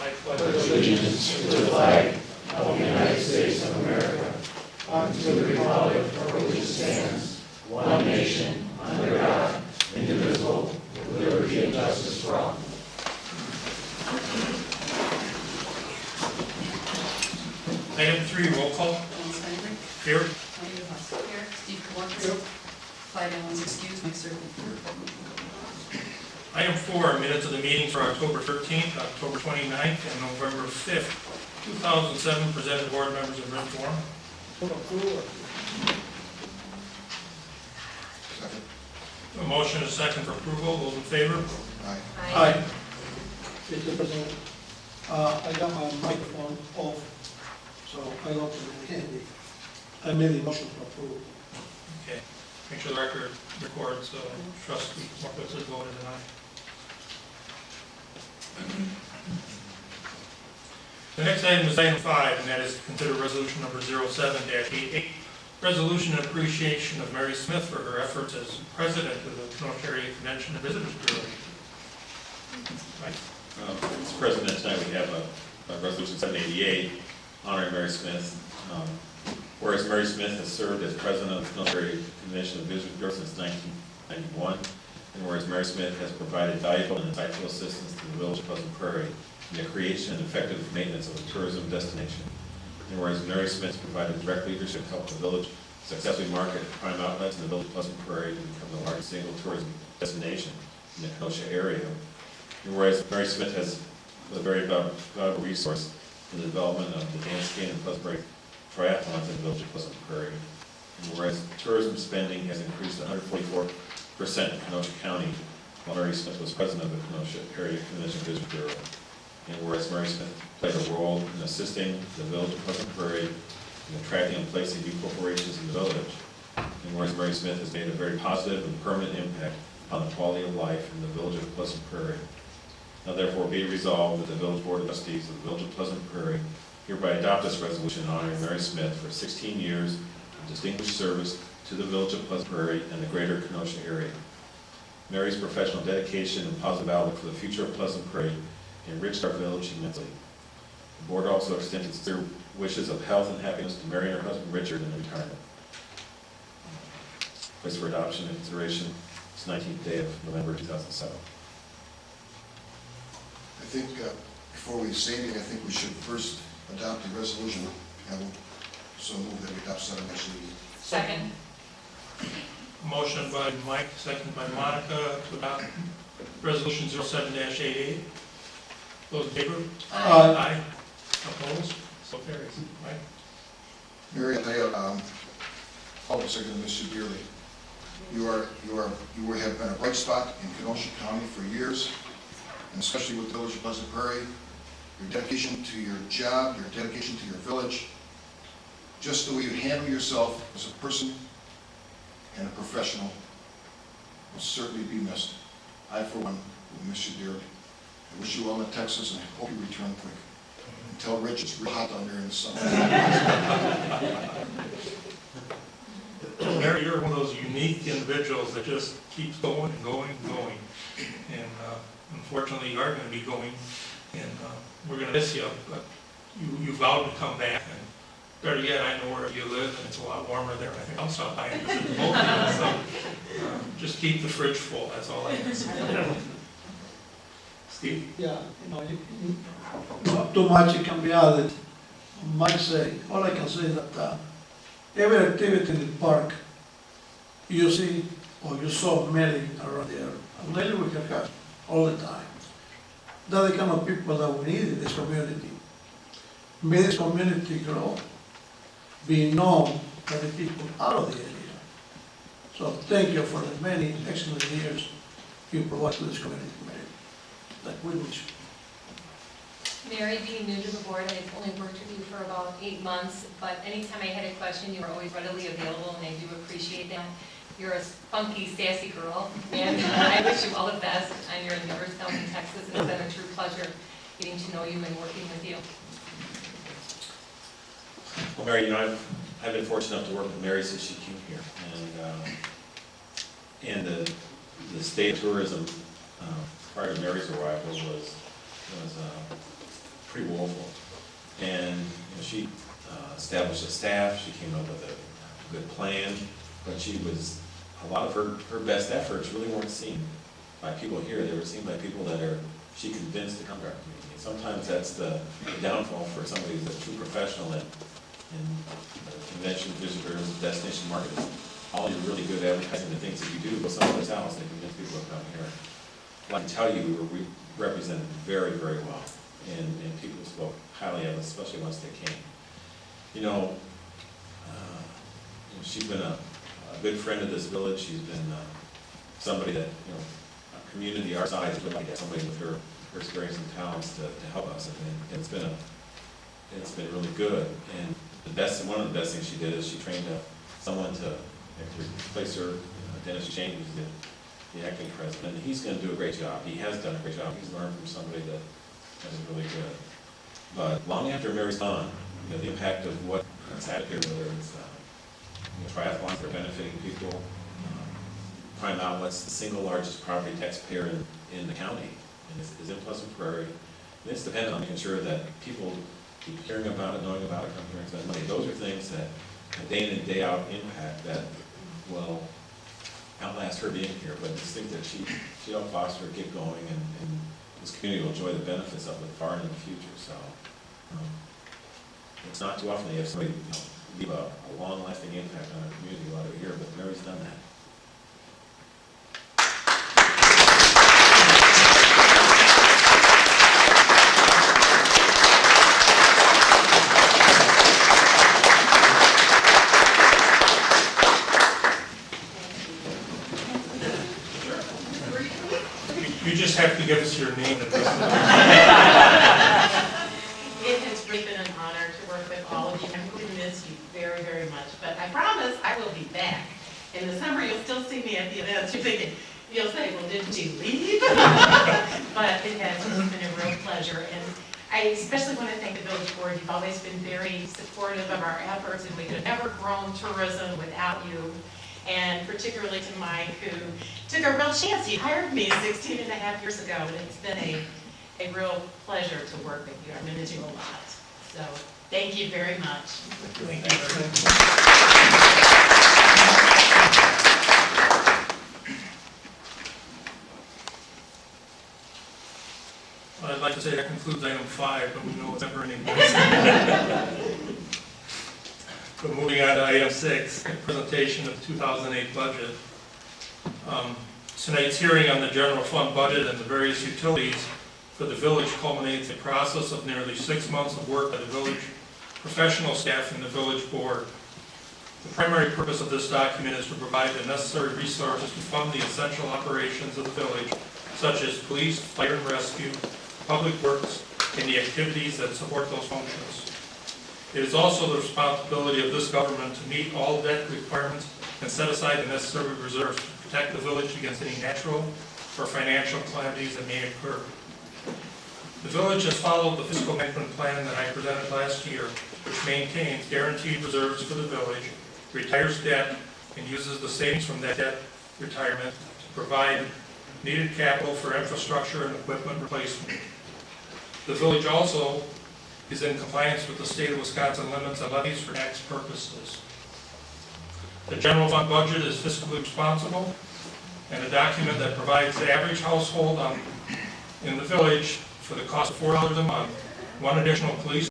I pledge allegiance to the flag of the United States of America, and to the republic for which it stands, one nation, under God, indivisible, with liberty and justice for all. Item 3, roll call. Alan Steinberg. Here. Tony DeHuss. Here. Steve Kawartz. Clyde Allen's excused. Mike Servant. Item 4, minutes of the meetings for October 13th, October 29th, and November 5th, 2007, presented board members in written form. Second. A motion and a second for approval. Those in favor? Aye. Mr. President, I got my microphone off, so I don't have it handy. I made a motion to approve. Okay. Make sure the record records, trustee Marcus has voted aye. The next item is item 5, and that is to consider resolution number 07-88, resolution in appreciation of Mary Smith for her efforts as president of the Kenosha Area Convention and Visitors Bureau. Right. Mr. President, tonight we have a resolution 788 honoring Mary Smith. Whereas Mary Smith has served as president of the Kenosha Area Convention and Visitors Bureau since 1991, and whereas Mary Smith has provided valuable and insightful assistance to the village of Pleasant Prairie in the creation and effective maintenance of a tourism destination, and whereas Mary Smith has provided direct leadership to help the village successfully market prime outlets in the village of Pleasant Prairie to become the largest single tourism destination in the Kenosha area, and whereas Mary Smith has a very valuable resource in the development of the dance game and Pleasant Prairie triathlons in the village of Pleasant Prairie, and whereas tourism spending has increased 144% in Kenosha County while Mary Smith was president of the Kenosha Area Convention and Visitors Bureau, and whereas Mary Smith played a role in assisting the village of Pleasant Prairie in attracting and placing new corporations in the village, and whereas Mary Smith has made a very positive and permanent impact on the quality of life in the village of Pleasant Prairie. Now therefore be it resolved that the Village Board of Trustees of the Village of Pleasant Prairie hereby adopt this resolution honoring Mary Smith for 16 years of distinguished service to the Village of Pleasant Prairie and the greater Kenosha area. Mary's professional dedication and positive outlook for the future of Pleasant Prairie enriched our village immensely. The board also extends its sincere wishes of health and happiness to Mary and her husband Richard in retirement. Place for adoption and consideration is 19th day of November 2007. I think before we say anything, I think we should first adopt the resolution. I will so move that we adopt 7-88. Second. Motion by Mike, second by Monica to adopt resolution 07-88. Those in favor? Aye. Opposed? So carries. Mike? Mary, I always going to miss you dearly. You have been a bright spot in Kenosha County for years, and especially with the village of Pleasant Prairie. Your dedication to your job, your dedication to your village, just the way you handle yourself as a person and a professional will certainly be missed. I, for one, will miss you dearly. I wish you well in Texas and I hope you return quick. And tell Rich it's real hot down there in the summer. Mary, you're one of those unique individuals that just keeps going and going and going. And unfortunately, you are going to be going, and we're going to miss you, but you vowed to come back. And better yet, I know where you live, and it's a lot warmer there. I think I'll stop by and visit both of you. So just keep the fridge full. That's all I ask. Steve? Yeah, not too much can be added. Mike say, all I can say is that every activity in the park, you see or you saw Mary around there, and lately we have had all the time. They're the kind of people that we need in this community. May this community grow, be known by the people out of the area. So thank you for the many excellent years you provide to this community, Mary. Like we wish. Mary, being new to the board, I've only worked with you for about 8 months, but anytime I had a question, you were always readily available, and I do appreciate that. You're a spunky, sassy girl, and I wish you all the best on your endeavors down in Texas. It's been a true pleasure getting to know you and working with you. Well, Mary, I've been fortunate enough to work with Mary since she came here, and the state of tourism prior to Mary's arrival was pretty woeful. And she established a staff, she came up with a good plan, but a lot of her best efforts really weren't seen by people here. They were seen by people that she convinced to come to our community. And sometimes that's the downfall for somebody who's a true professional in convention, visitors, destination marketing. All you're really good at advertising the things that you do, go someplace else and convince people to come here. Well, I can tell you, we were represented very, very well, and people spoke highly of us, especially once they came. She's been a good friend of this village. She's been somebody that, a community our size would like to have somebody with her experience and talents to help us, and it's been really good. And one of the best things she did is she trained someone to replace her, Dennis Shane, who's the acting president, and he's going to do a great job. He has done a great job. He's learned from somebody that is really good. But long after Mary's gone, the impact of what's happened here, whether it's triathlons that are benefiting people, Prime Outlets, the single largest property taxpayer in the county, and is in Pleasant Prairie. And it's dependent on making sure that people keep hearing about it, knowing about it, come here and spend money. Those are things that day in and day out impact that will outlast her being here, but it's things that she helped foster, get going, and this community will enjoy the benefits of it far into the future. So it's not too often you have somebody leave a long-lasting impact on our community while they're here, but Mary's done that. You just have to give us your name and address. It has really been an honor to work with all of you. I'm going to miss you very, very much, but I promise I will be back. In the summer, you'll still see me at the events. You'll say, well, didn't you leave? But it has been a real pleasure, and I especially want to thank the village board. You've always been very supportive of our efforts, and we could have never grown tourism without you. And particularly to Mike, who took a real chance. He hired me 16 and a half years ago, and it's been a real pleasure to work with you. I'm going to do a lot. So thank you very much. Thank you very much. I'd like to say that concludes item 5, but we know it's never ending. So moving on to item 6, the presentation of the 2008 budget. Tonight's hearing on the general fund budget and the various utilities for the village culminates a process of nearly 6 months of work by the village professional staff and the village board. The primary purpose of this document is to provide the necessary resources to fund the essential operations of the village, such as police, fire and rescue, public works, and the activities that support those functions. It is also the responsibility of this government to meet all debt requirements and set aside the necessary reserves to protect the village against any natural or financial calamities that may occur. The village has followed the fiscal management plan that I presented last year, which maintains guaranteed reserves for the village, retires debt, and uses the savings from that debt retirement to provide needed capital for infrastructure and equipment replacement. The village also is in compliance with the state of Wisconsin limits on levies for tax purposes. The general fund budget is fiscally responsible and a document that provides the average household in the village for the cost of $4 a month, 1 additional police